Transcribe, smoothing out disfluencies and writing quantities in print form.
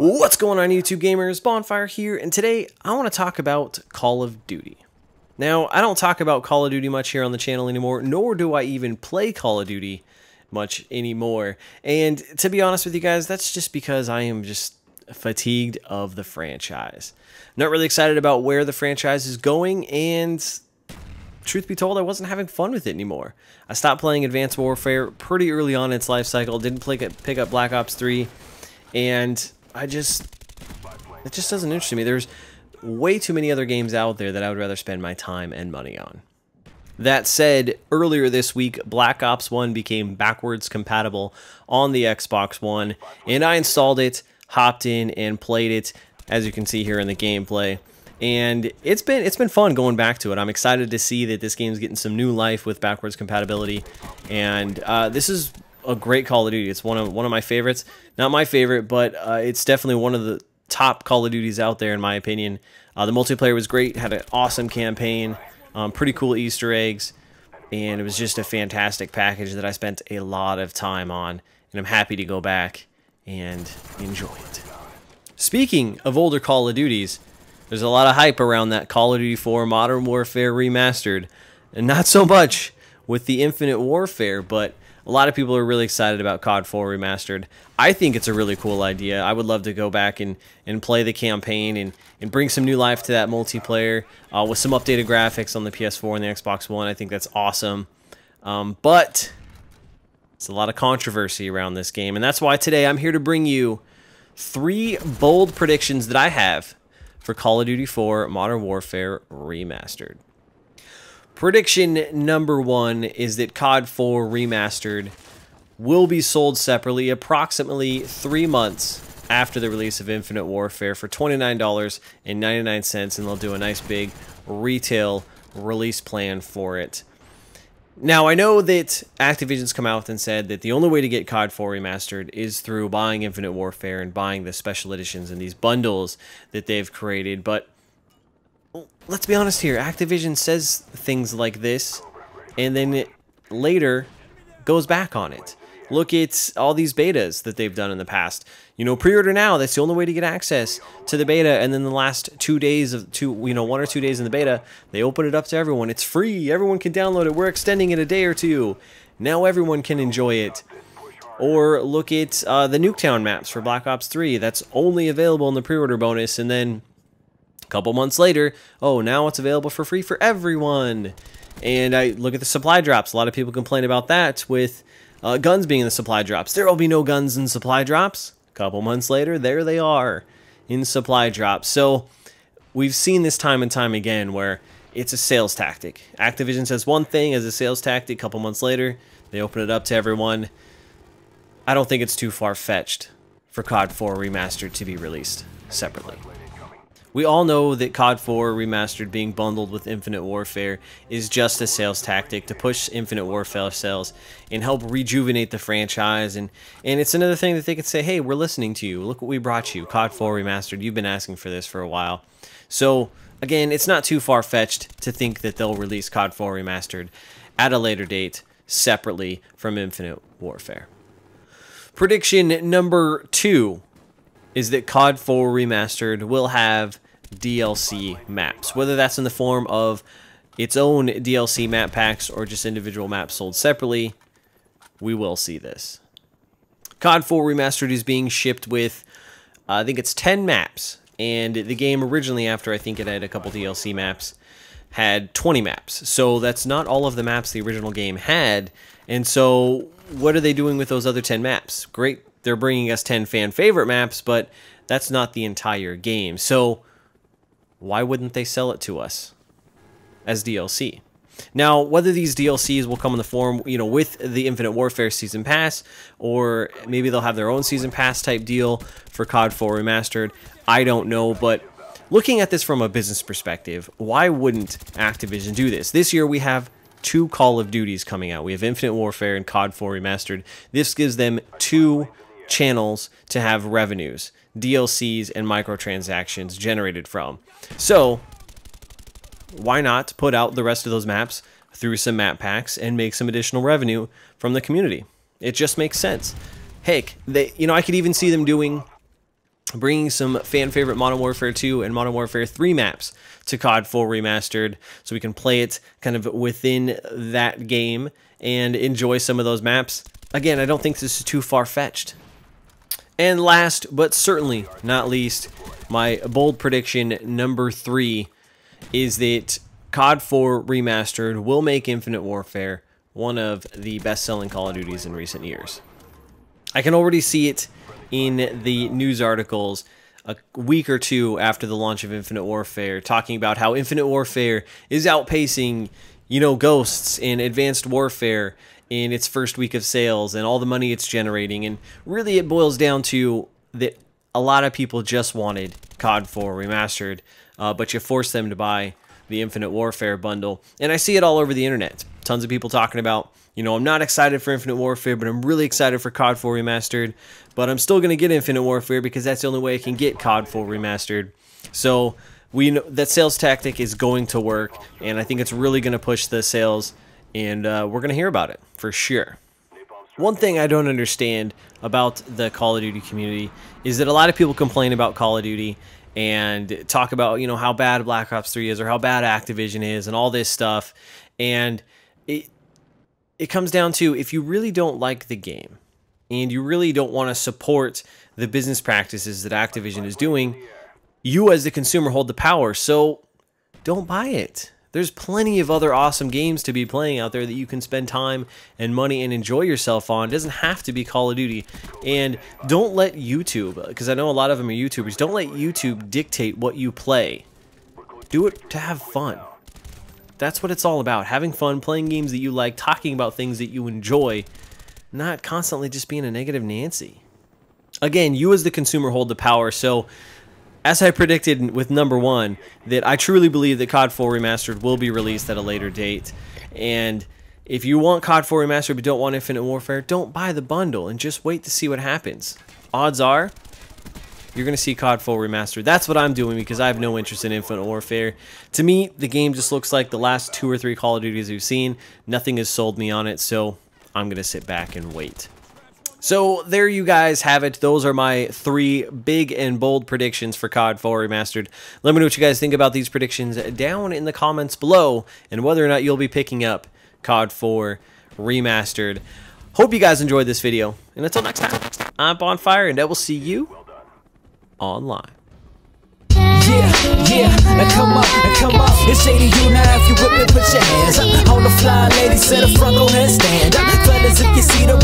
What's going on, YouTube gamers? Bonfire here, and today I want to talk about Call of Duty. Now, I don't talk about Call of Duty much here on the channel anymore, nor do I even play Call of Duty much anymore. And to be honest with you guys, that's just because I am just fatigued of the franchise. Not really excited about where the franchise is going, and truth be told, I wasn't having fun with it anymore. I stopped playing Advanced Warfare pretty early on in its life cycle, didn't pick up Black Ops 3, and it just doesn't interest me. There's way too many other games out there that I would rather spend my time and money on. That said, earlier this week, Black Ops 1 became backwards compatible on the Xbox One, and I installed it, hopped in, and played it, as you can see here in the gameplay. And it's been fun going back to it. I'm excited to see that this game's getting some new life with backwards compatibility, and this is a great Call of Duty. It's one of my favorites. Not my favorite, but it's definitely one of the top Call of Duties out there in my opinion. The multiplayer was great, had an awesome campaign, pretty cool Easter eggs, and it was just a fantastic package that I spent a lot of time on, and I'm happy to go back and enjoy it. Speaking of older Call of Duties, there's a lot of hype around that Call of Duty 4 Modern Warfare Remastered, and not so much with the Infinite Warfare, but a lot of people are really excited about COD4 Remastered. I think it's a really cool idea. I would love to go back and play the campaign and bring some new life to that multiplayer with some updated graphics on the PS4 and the Xbox One. I think that's awesome. But it's a lot of controversy around this game, and that's why today I'm here to bring you 3 bold predictions that I have for Call of Duty 4 Modern Warfare Remastered. Prediction number 1 is that COD4 Remastered will be sold separately approximately 3 months after the release of Infinite Warfare for $29.99, and they'll do a nice big retail release plan for it. Now, I know that Activision's come out and said that the only way to get COD4 Remastered is through buying Infinite Warfare and buying the special editions and these bundles that they've created, but let's be honest here, Activision says things like this, and then it later goes back on it. Look at all these betas that they've done in the past. You know, pre-order now, that's the only way to get access to the beta, and then the last 2 days of 1 or 2 days in the beta, they open it up to everyone. It's free, everyone can download it, we're extending it a day or two. Now everyone can enjoy it. Or look at the Nuketown maps for Black Ops 3, that's only available in the pre-order bonus, and then couple months later, oh, now it's available for free for everyone. And I look at the supply drops. A lot of people complain about that with guns being in the supply drops. There will be no guns in supply drops. A couple months later, there they are in supply drops. So we've seen this time and time again where it's a sales tactic. Activision says one thing as a sales tactic. A couple months later, they open it up to everyone. I don't think it's too far-fetched for COD4 Remastered to be released separately. We all know that COD4 Remastered being bundled with Infinite Warfare is just a sales tactic to push Infinite Warfare sales and help rejuvenate the franchise. And it's another thing that they could say, hey, we're listening to you. Look what we brought you. COD4 Remastered. You've been asking for this for a while. So, again, it's not too far-fetched to think that they'll release COD4 Remastered at a later date separately from Infinite Warfare. Prediction number 2 is that COD4 Remastered will have DLC maps, whether that's in the form of its own DLC map packs or just individual maps sold separately. We will see this. COD4 Remastered is being shipped with, I think it's 10 maps, and the game originally, after I think it had a couple DLC maps, had 20 maps. So that's not all of the maps the original game had, and so what are they doing with those other 10 maps? Great. They're bringing us 10 fan favorite maps, but that's not the entire game. So why wouldn't they sell it to us as DLC? Now, whether these DLCs will come in the form, with the Infinite Warfare Season Pass, or maybe they'll have their own Season Pass type deal for COD4 Remastered, I don't know, but looking at this from a business perspective, why wouldn't Activision do this? This year we have 2 Call of Duties coming out. We have Infinite Warfare and COD4 Remastered. This gives them 2 channels to have revenues, DLCs, and microtransactions generated from. So why not put out the rest of those maps through some map packs and make some additional revenue from the community? It just makes sense. Heck, I could even see them doing bringing some fan favorite Modern Warfare 2 and Modern Warfare 3 maps to COD4 Remastered, so we can play it kind of within that game and enjoy some of those maps. Again, I don't think this is too far-fetched. And last, but certainly not least, my bold prediction number 3 is that COD4 Remastered will make Infinite Warfare one of the best-selling Call of Duties in recent years. I can already see it in the news articles a week or two after the launch of Infinite Warfare, talking about how Infinite Warfare is outpacing, you know, Ghosts and Advanced Warfare in its first week of sales and all the money it's generating. And really it boils down to that a lot of people just wanted COD4 Remastered, but you force them to buy the Infinite Warfare bundle. And I see it all over the internet. Tons of people talking about, you know, I'm not excited for Infinite Warfare, but I'm really excited for COD4 Remastered. But I'm still going to get Infinite Warfare because that's the only way I can get COD4 Remastered. So we know that sales tactic is going to work, and I think it's really going to push the sales, and we're going to hear about it for sure. One thing I don't understand about the Call of Duty community is that a lot of people complain about Call of Duty and talk about, you know, how bad Black Ops 3 is or how bad Activision is and all this stuff. And it comes down to, if you really don't like the game and you really don't want to support the business practices that Activision is doing, you as the consumer hold the power, so don't buy it. There's plenty of other awesome games to be playing out there that you can spend time and money and enjoy yourself on. It doesn't have to be Call of Duty. And don't let YouTube, because I know a lot of them are YouTubers, don't let YouTube dictate what you play. Do it to have fun. That's what it's all about. Having fun, playing games that you like, talking about things that you enjoy, not constantly just being a negative Nancy. Again, you as the consumer hold the power, so as I predicted with number 1, that I truly believe that COD4 Remastered will be released at a later date. And if you want COD4 Remastered but don't want Infinite Warfare, don't buy the bundle and just wait to see what happens. Odds are you're going to see COD4 Remastered. That's what I'm doing because I have no interest in Infinite Warfare. To me, the game just looks like the last 2 or 3 Call of Duties we've seen. Nothing has sold me on it, so I'm going to sit back and wait. So there you guys have it. Those are my 3 big and bold predictions for COD4 Remastered. Let me know what you guys think about these predictions down in the comments below, and whether or not you'll be picking up COD4 Remastered. Hope you guys enjoyed this video, and until next time, I'm Bonfire, and I will see you online. Yeah, now come up, it's 80 you now. If you with me, put your hands up. On the fly, ladies, to the front, go ahead, stand up. Fellas, if you see the